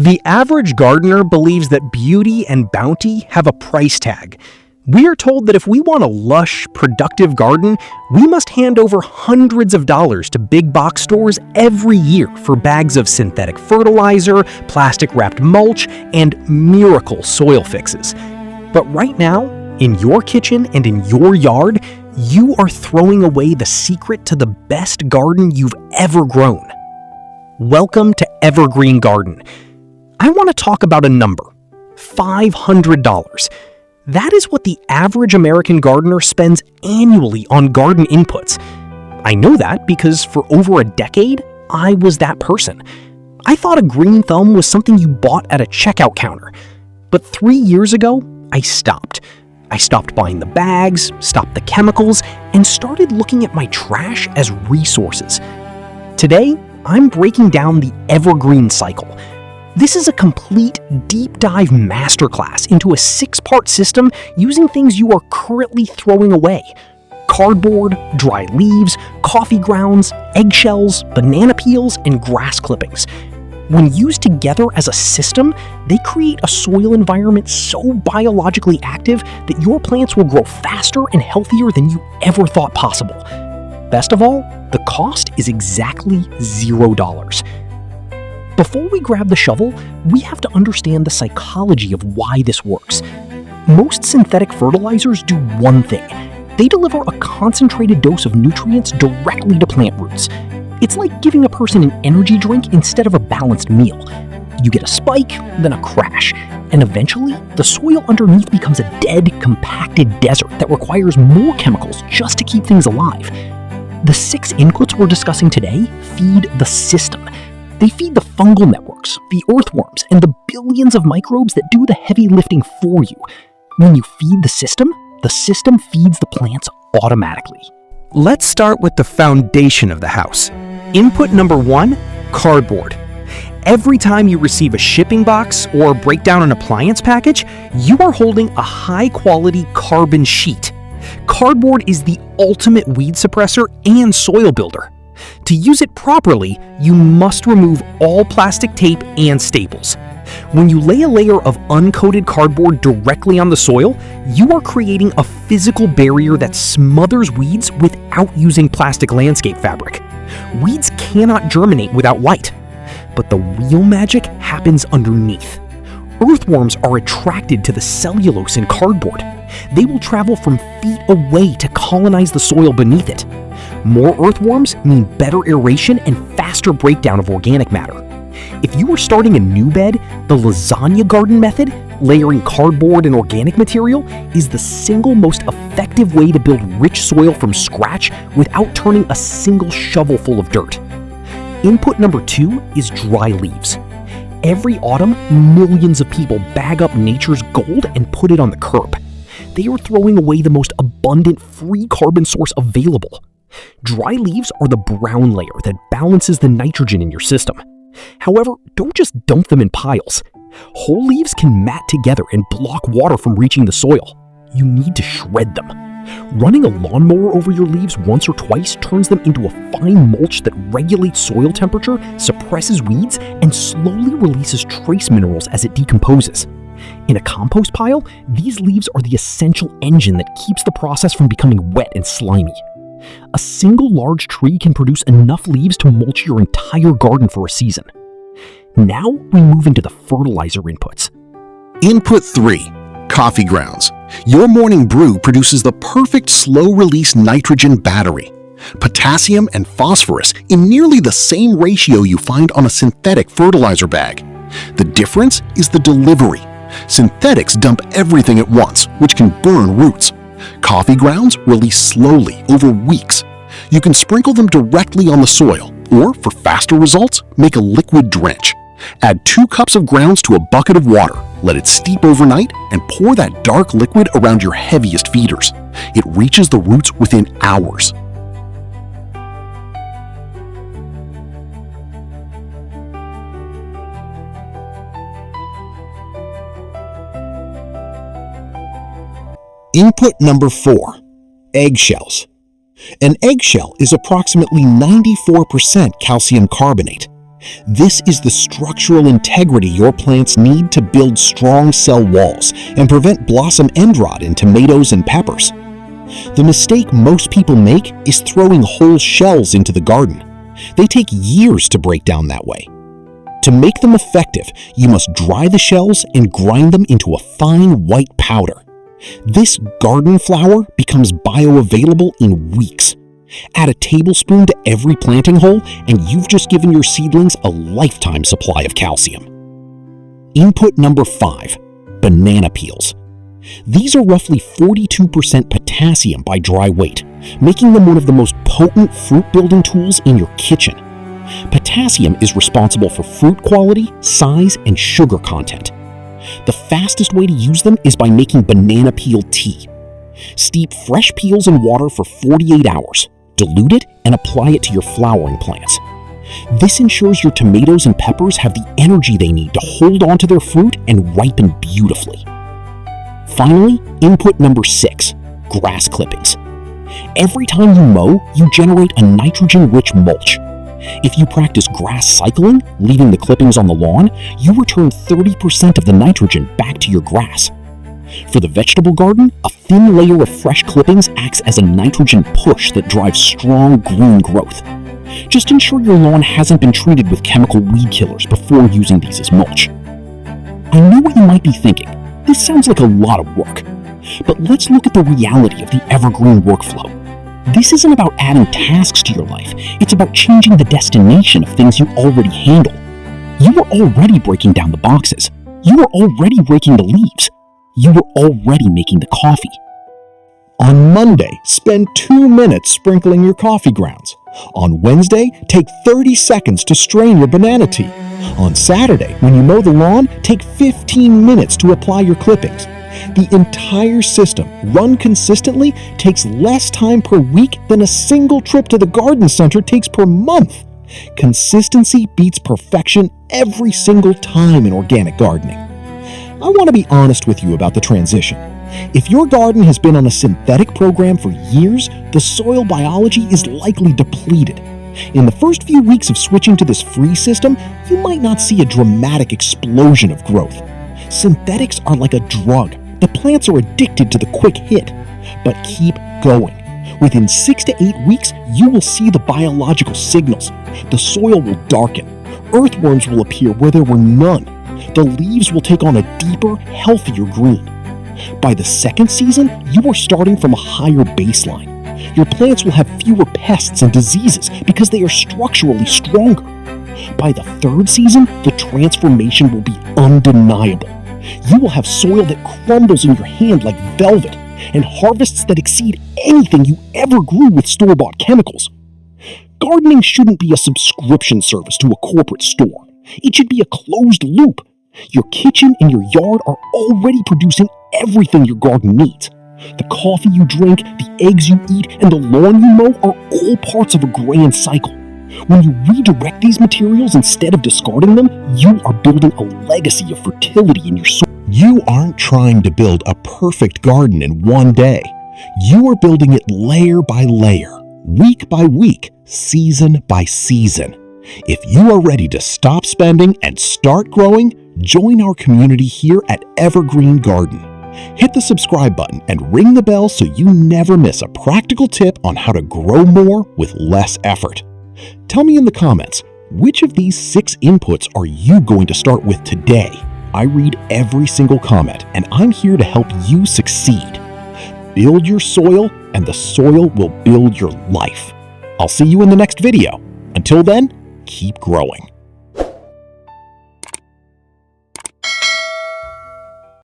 The average gardener believes that beauty and bounty have a price tag. We are told that if we want a lush, productive garden, we must hand over hundreds of dollars to big box stores every year for bags of synthetic fertilizer, plastic-wrapped mulch, and miracle soil fixes. But right now, in your kitchen and in your yard, you are throwing away the secret to the best garden you've ever grown. Welcome to Evergreen Garden. I want to talk about a number, $500. That is what the average American gardener spends annually on garden inputs. I know that because for over a decade, I was that person. I thought a green thumb was something you bought at a checkout counter. But 3 years ago, I stopped. I stopped buying the bags, stopped the chemicals, and started looking at my trash as resources. Today, I'm breaking down the Evergreen Cycle. This is a complete deep dive masterclass into a 6-part system using things you are currently throwing away. Cardboard, dry leaves, coffee grounds, eggshells, banana peels, and grass clippings. When used together as a system, they create a soil environment so biologically active that your plants will grow faster and healthier than you ever thought possible. Best of all, the cost is exactly $0. Before we grab the shovel, we have to understand the psychology of why this works. Most synthetic fertilizers do one thing. They deliver a concentrated dose of nutrients directly to plant roots. It's like giving a person an energy drink instead of a balanced meal. You get a spike, then a crash, and eventually the soil underneath becomes a dead, compacted desert that requires more chemicals just to keep things alive. The 6 inputs we're discussing today feed the system. They feed the fungal networks, the earthworms, and the billions of microbes that do the heavy lifting for you. When you feed the system feeds the plants automatically. Let's start with the foundation of the house. Input number 1, cardboard. Every time you receive a shipping box or break down an appliance package, you are holding a high-quality carbon sheet. Cardboard is the ultimate weed suppressor and soil builder. To use it properly, you must remove all plastic tape and staples. When you lay a layer of uncoated cardboard directly on the soil, you are creating a physical barrier that smothers weeds without using plastic landscape fabric. Weeds cannot germinate without light. But the real magic happens underneath. Earthworms are attracted to the cellulose in cardboard. They will travel from feet away to colonize the soil beneath it. More earthworms mean better aeration and faster breakdown of organic matter. If you are starting a new bed, the lasagna garden method, layering cardboard and organic material, is the single most effective way to build rich soil from scratch without turning a single shovelful of dirt. Input number 2 is dry leaves. Every autumn, millions of people bag up nature's gold and put it on the curb. They are throwing away the most abundant free carbon source available. Dry leaves are the brown layer that balances the nitrogen in your system. However, don't just dump them in piles. Whole leaves can mat together and block water from reaching the soil. You need to shred them. Running a lawnmower over your leaves once or twice turns them into a fine mulch that regulates soil temperature, suppresses weeds, and slowly releases trace minerals as it decomposes. In a compost pile, these leaves are the essential engine that keeps the process from becoming wet and slimy. A single large tree can produce enough leaves to mulch your entire garden for a season. Now we move into the fertilizer inputs. Input 3, coffee grounds. Your morning brew produces the perfect slow-release nitrogen battery. Potassium and phosphorus in nearly the same ratio you find on a synthetic fertilizer bag. The difference is the delivery. Synthetics dump everything at once, which can burn roots. Coffee grounds release slowly over weeks. You can sprinkle them directly on the soil, or for faster results, make a liquid drench. Add 2 cups of grounds to a bucket of water, let it steep overnight, and pour that dark liquid around your heaviest feeders. It reaches the roots within hours. Input number 4, eggshells. An eggshell is approximately 94% calcium carbonate. This is the structural integrity your plants need to build strong cell walls and prevent blossom end rot in tomatoes and peppers. The mistake most people make is throwing whole shells into the garden. They take years to break down that way. To make them effective, you must dry the shells and grind them into a fine white powder. This garden flour becomes bioavailable in weeks. Add a tablespoon to every planting hole, and you've just given your seedlings a lifetime supply of calcium. Input number 5, banana peels. These are roughly 42% potassium by dry weight, making them one of the most potent fruit-building tools in your kitchen. Potassium is responsible for fruit quality, size, and sugar content. The fastest way to use them is by making banana peel tea. Steep fresh peels in water for 48 hours. Dilute it and apply it to your flowering plants. This ensures your tomatoes and peppers have the energy they need to hold on to their fruit and ripen beautifully. Finally, input number 6, grass clippings. Every time you mow, you generate a nitrogen-rich mulch. If you practice grass cycling, leaving the clippings on the lawn, you return 30% of the nitrogen back to your grass. For the vegetable garden, a thin layer of fresh clippings acts as a nitrogen push that drives strong green growth. Just ensure your lawn hasn't been treated with chemical weed killers before using these as mulch. I know what you might be thinking. This sounds like a lot of work. But let's look at the reality of the Evergreen workflow. This isn't about adding tasks to your life. It's about changing the destination of things you already handle. You are already breaking down the boxes. You are already raking the leaves. You were already making the coffee. On Monday, spend 2 minutes sprinkling your coffee grounds. On Wednesday, take 30 seconds to strain your banana tea. On Saturday, when you mow the lawn, take 15 minutes to apply your clippings. The entire system, run consistently, takes less time per week than a single trip to the garden center takes per month. Consistency beats perfection every single time in organic gardening. I want to be honest with you about the transition. If your garden has been on a synthetic program for years, the soil biology is likely depleted. In the first few weeks of switching to this free system, you might not see a dramatic explosion of growth. Synthetics are like a drug. The plants are addicted to the quick hit. But keep going. Within 6 to 8 weeks, you will see the biological signals. The soil will darken. Earthworms will appear where there were none. The leaves will take on a deeper, healthier green. By the second season, you are starting from a higher baseline. Your plants will have fewer pests and diseases because they are structurally stronger. By the third season, the transformation will be undeniable. You will have soil that crumbles in your hand like velvet and harvests that exceed anything you ever grew with store-bought chemicals. Gardening shouldn't be a subscription service to a corporate store. It should be a closed loop. Your kitchen and your yard are already producing everything your garden needs. The coffee you drink, the eggs you eat, and the lawn you mow are all parts of a grand cycle. When you redirect these materials instead of discarding them, you are building a legacy of fertility in your soil. You aren't trying to build a perfect garden in one day. You are building it layer by layer, week by week, season by season. If you are ready to stop spending and start growing, join our community here at Evergreen Garden. Hit the subscribe button and ring the bell so you never miss a practical tip on how to grow more with less effort. Tell me in the comments, which of these 6 inputs are you going to start with today? I read every single comment, and I'm here to help you succeed. Build your soil, and the soil will build your life. I'll see you in the next video. Until then, keep growing.